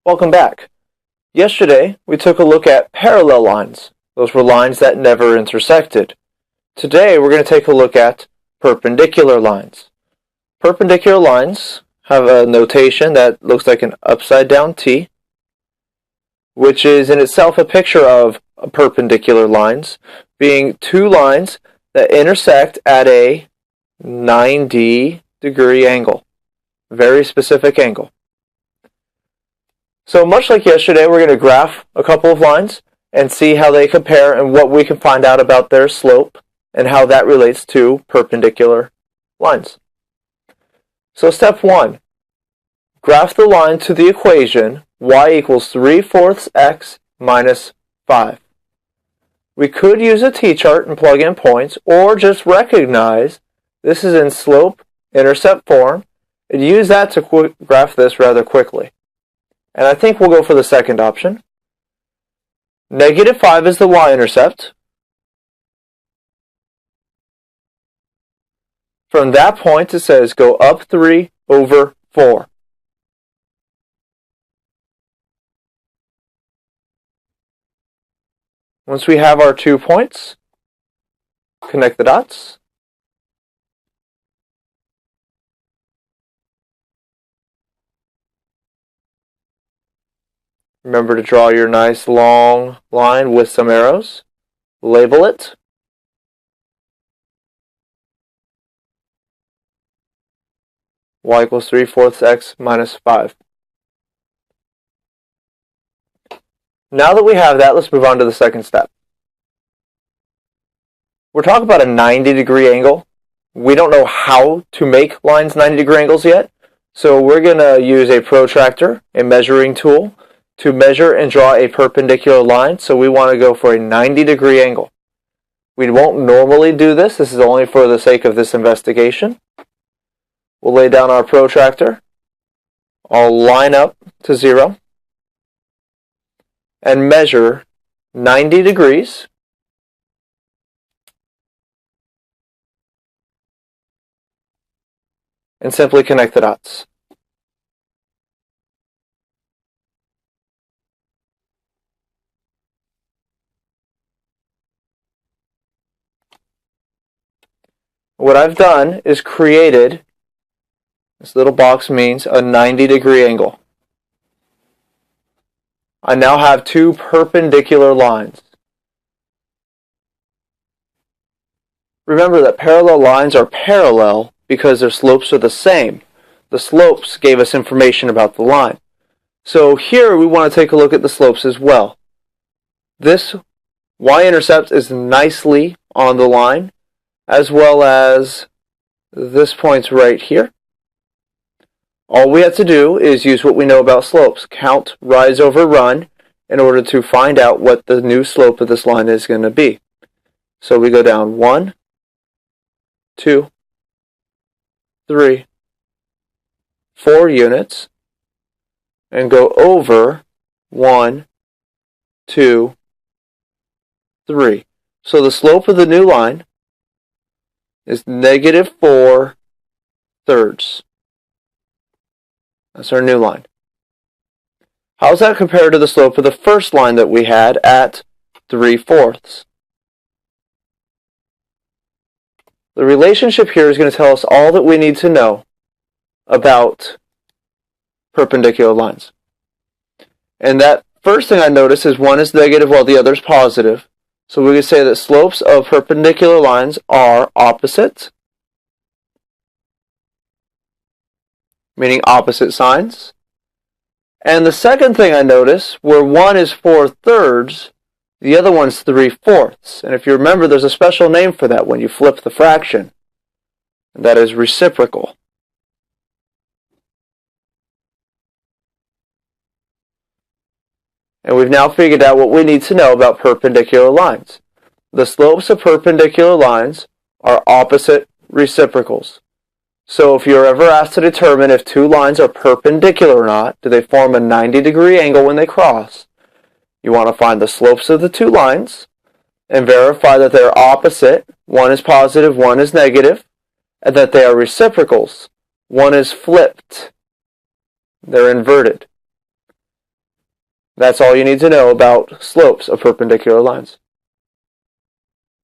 Welcome back. Yesterday, we took a look at parallel lines. Those were lines that never intersected. Today, we're going to take a look at perpendicular lines. Perpendicular lines have a notation that looks like an upside down T, which is in itself a picture of perpendicular lines, being two lines that intersect at a 90-degree angle. Very specific angle. So much like yesterday, we're going to graph a couple of lines and see how they compare and what we can find out about their slope and how that relates to perpendicular lines. So step 1, graph the line to the equation y equals 3/4 x minus 5. We could use a t-chart and plug in points, or just recognize this is in slope-intercept form and use that to graph this rather quickly. And I think we'll go for the second option. -5 is the y-intercept. From that point, it says go up 3/4. Once we have our 2 points, connect the dots. Remember to draw your nice long line with some arrows. Label it. Y equals 3/4 x minus 5. Now that we have that, let's move on to the second step. We're talking about a 90-degree angle. We don't know how to make lines 90-degree angles yet, so we're going to use a protractor, a measuring tool, to measure and draw a perpendicular line. So we want to go for a 90-degree angle. We won't normally do this. This is only for the sake of this investigation. We'll lay down our protractor. I'll line up to 0 and measure 90 degrees. And simply connect the dots. What I've done is created, this little box means a 90-degree angle. I now have two perpendicular lines. Remember that parallel lines are parallel because their slopes are the same. The slopes gave us information about the line. So here we want to take a look at the slopes as well. This y-intercept is nicely on the line, as well as this point's right here. All we have to do is use what we know about slopes. Count rise over run in order to find out what the new slope of this line is going to be. So we go down 1, 2, 3, 4 units and go over 1, 2, 3. So the slope of the new line is -4/3. That's our new line. How does that compare to the slope of the first line that we had at 3/4? The relationship here is going to tell us all that we need to know about perpendicular lines. And that first thing I notice is one is negative while the other is positive. So we can say that slopes of perpendicular lines are opposite, meaning opposite signs. And the second thing I notice, where one is 4/3, the other one's 3/4. And if you remember, there's a special name for that when you flip the fraction. And that is reciprocal. And we've now figured out what we need to know about perpendicular lines. The slopes of perpendicular lines are opposite reciprocals. So if you're ever asked to determine if two lines are perpendicular or not, do they form a 90-degree angle when they cross, you want to find the slopes of the two lines and verify that they're opposite. One is positive, one is negative, and that they are reciprocals. One is flipped. They're inverted. That's all you need to know about slopes of perpendicular lines.